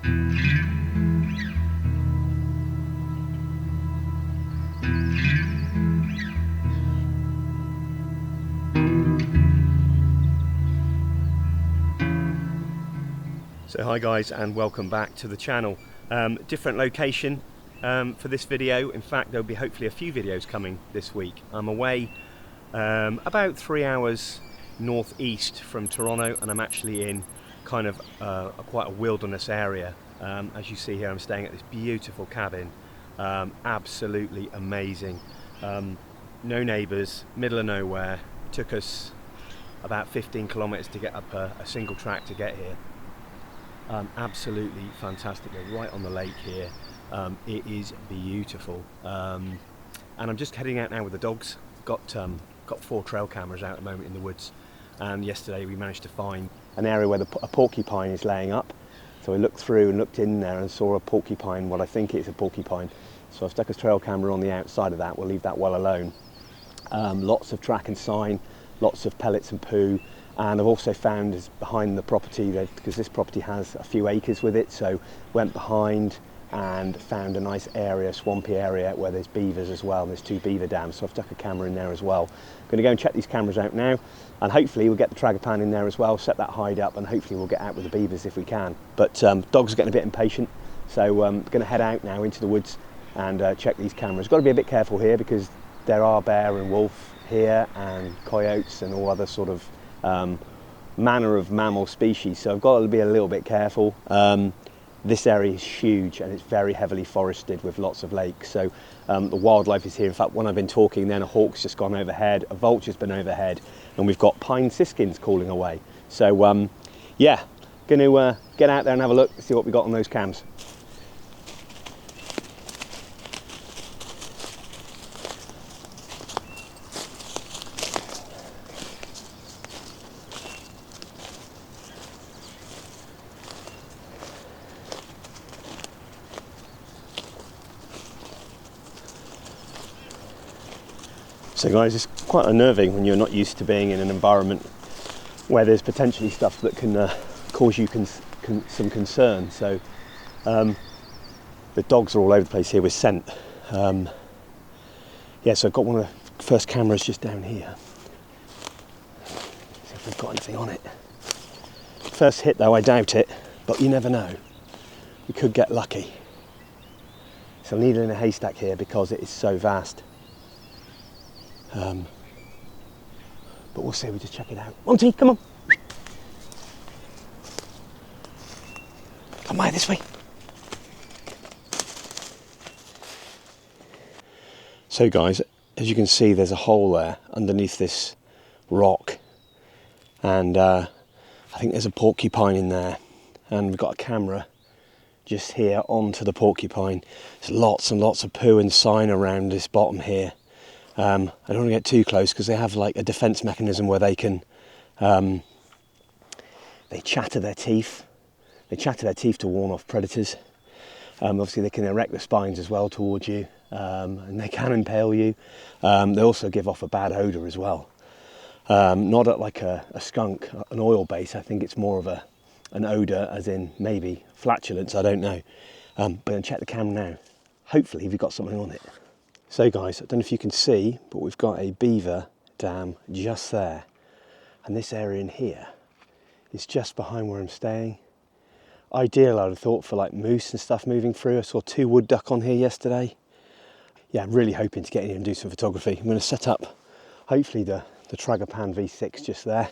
So hi guys, and welcome back to the channel. Different location for this video. In fact, there'll be hopefully a few videos coming this week. I'm away about 3 hours northeast from Toronto, and I'm actually in kind of quite a wilderness area. As you see here, I'm staying at this beautiful cabin, absolutely amazing. No neighbours, middle of nowhere. It took us about 15 kilometers to get up a single track to get here. Absolutely fantastic. We're right on the lake here. It is beautiful, and I'm just heading out now with the dogs. Got 4 trail cameras out at the moment in the woods, and yesterday we managed to find an area where a porcupine is laying up. So I looked through and looked in there and saw a porcupine, what I think is a porcupine. So I've stuck a trail camera on the outside of that. We'll leave that well alone. Lots of track and sign, lots of pellets and poo. And I've also found behind the property, because this property has a few acres with it, so went behind and found a nice area, swampy area, where there's beavers as well. There's 2 beaver dams, so I've stuck a camera in there as well. I'm going to go and check these cameras out now, and hopefully we'll get the Tragopan in there as well, set that hide up, and hopefully we'll get out with the beavers if we can. But dogs are getting a bit impatient, so I'm going to head out now into the woods and check these cameras. Got to be a bit careful here because there are bear and wolf here, and coyotes and all other sort of manner of mammal species, so I've got to be a little bit careful. This area is huge and it's very heavily forested with lots of lakes, so the wildlife is here. In fact, when I've been talking then, a hawk's just gone overhead, a vulture's been overhead, and we've got pine siskins calling away. So yeah, going to get out there and have a look, see what we got on those cams. So guys, it's quite unnerving when you're not used to being in an environment where there's potentially stuff that can cause you some concern. So the dogs are all over the place here with scent. Yeah, so I've got one of the first cameras just down here. See if we've got anything on it. First hit though, I doubt it, but you never know. We could get lucky. It's a needle in a haystack here because it is so vast. But we'll see, we just check it out. Monty, come on. Come by this way. So guys, as you can see, there's a hole there underneath this rock, and I think there's a porcupine in there, and we've got a camera just here onto the porcupine. There's lots and lots of poo and sign around this bottom here. I don't want to get too close because they have like a defense mechanism where they can they chatter their teeth. They chatter their teeth to warn off predators. Obviously they can erect their spines as well towards you, and they can impale you. They also give off a bad odour as well. Not at like a skunk, an oil base. I think it's more of an odour, as in maybe flatulence, I don't know. But I'll check the cam now. Hopefully we've got something on it. So guys, I don't know if you can see, but we've got a beaver dam just there. And this area in here is just behind where I'm staying. Ideal, I'd have thought, for like moose and stuff moving through. I saw 2 wood duck on here yesterday. Yeah, I'm really hoping to get in here and do some photography. I'm going to set up, hopefully, the Tragopan V6 just there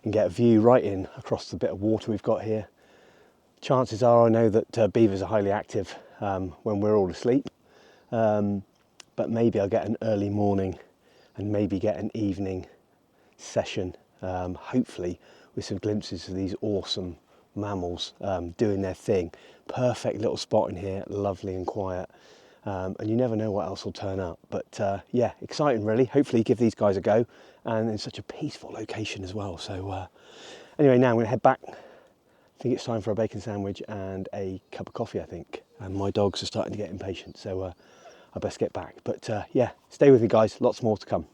and get a view right in across the bit of water we've got here. Chances are I know that beavers are highly active when we're all asleep. But maybe I'll get an early morning and maybe get an evening session, hopefully with some glimpses of these awesome mammals doing their thing. Perfect little spot in here, lovely and quiet, and you never know what else will turn up. But yeah, exciting really. Hopefully give these guys a go, and in such a peaceful location as well. So anyway, now I'm going to head back. I think it's time for a bacon sandwich and a cup of coffee, I think, and my dogs are starting to get impatient, so I best get back. But yeah, stay with me guys, lots more to come.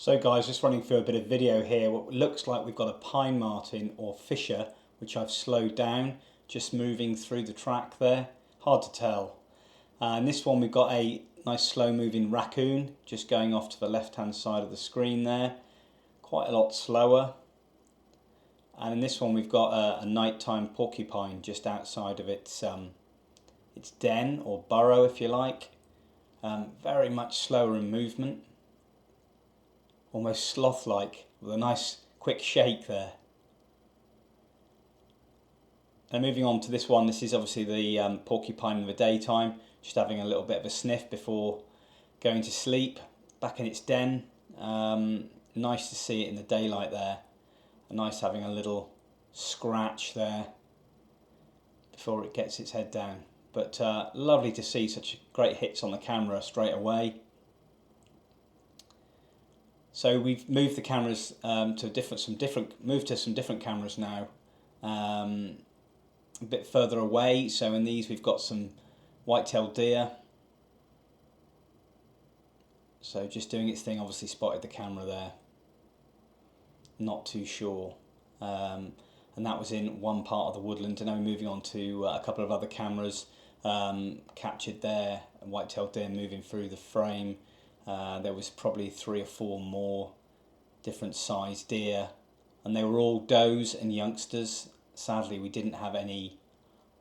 So guys, just running through a bit of video here. What looks like we've got a pine marten or fisher, which I've slowed down, just moving through the track there. Hard to tell. And this one we've got a nice slow moving raccoon, just going off to the left hand side of the screen there. Quite a lot slower. And in this one we've got a nighttime porcupine just outside of its den or burrow, if you like. Very much slower in movement. Almost sloth-like, with a nice quick shake there. And moving on to this one, this is obviously the porcupine in the daytime, just having a little bit of a sniff before going to sleep, back in its den. Nice to see it in the daylight there. Nice having a little scratch there before it gets its head down. But lovely to see such great hits on the camera straight away. So we've moved the cameras to some different cameras now, a bit further away. So in these we've got some white-tailed deer. So just doing its thing, obviously spotted the camera there. Not too sure. And that was in one part of the woodland. And now we're moving on to a couple of other cameras captured there, a white-tailed deer moving through the frame. There was probably 3 or 4 more different sized deer, and they were all does and youngsters. Sadly, we didn't have any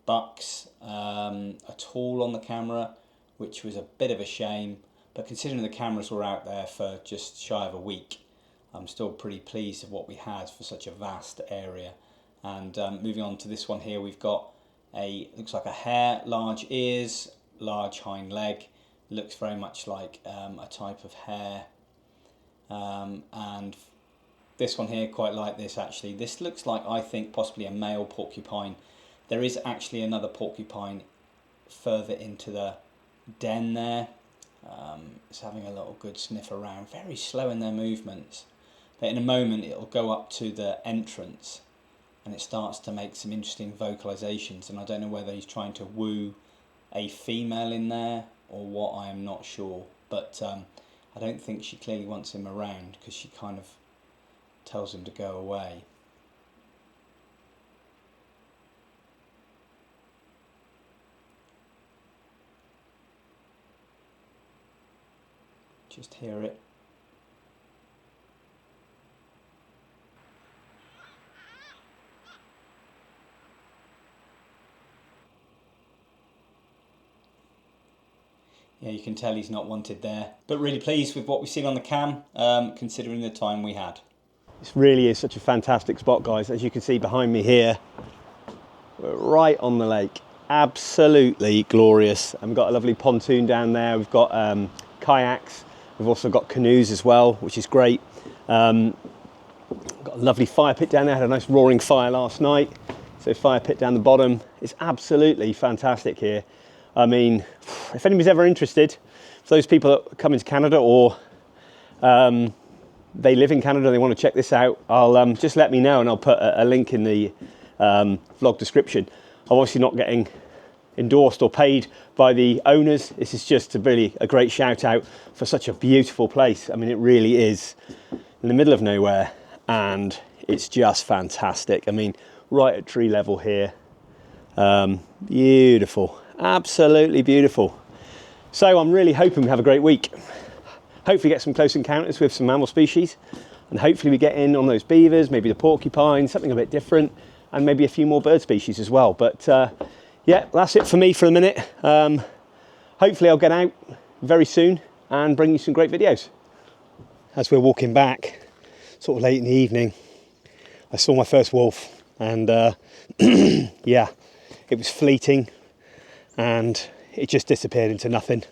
bucks at all on the camera, which was a bit of a shame. But considering the cameras were out there for just shy of a week, I'm still pretty pleased with what we had for such a vast area. And moving on to this one here, we've got looks like a hare, large ears, large hind leg. Looks very much like a type of hare. And this one here, quite like this actually. This looks like, I think, possibly a male porcupine. There is actually another porcupine further into the den there. It's having a little good sniff around. Very slow in their movements. But in a moment it'll go up to the entrance and it starts to make some interesting vocalizations. And I don't know whether he's trying to woo a female in there or what, I am not sure. But I don't think she clearly wants him around, because she kind of tells him to go away. Just hear it. Yeah, you can tell he's not wanted there. But really pleased with what we've seen on the cam, considering the time we had. This really is such a fantastic spot, guys. As you can see behind me here, we're right on the lake. Absolutely glorious. And we've got a lovely pontoon down there. We've got kayaks. We've also got canoes as well, which is great. Got a lovely fire pit down there. Had a nice roaring fire last night. So fire pit down the bottom. It's absolutely fantastic here. I mean, if anybody's ever interested, for those people that come into Canada or they live in Canada and they want to check this out, I'll just let me know and I'll put a link in the vlog description. I'm obviously not getting endorsed or paid by the owners. This is just really a great shout out for such a beautiful place. I mean, it really is in the middle of nowhere and it's just fantastic. I mean, right at tree level here. Beautiful. Absolutely beautiful. So I'm really hoping we have a great week. Hopefully get some close encounters with some mammal species, and hopefully we get in on those beavers, maybe the porcupine, something a bit different, and maybe a few more bird species as well. But yeah, that's it for me for the minute. Hopefully I'll get out very soon and bring you some great videos. As we're walking back, sort of late in the evening, I saw my first wolf, and yeah, it was fleeting and it just disappeared into nothing.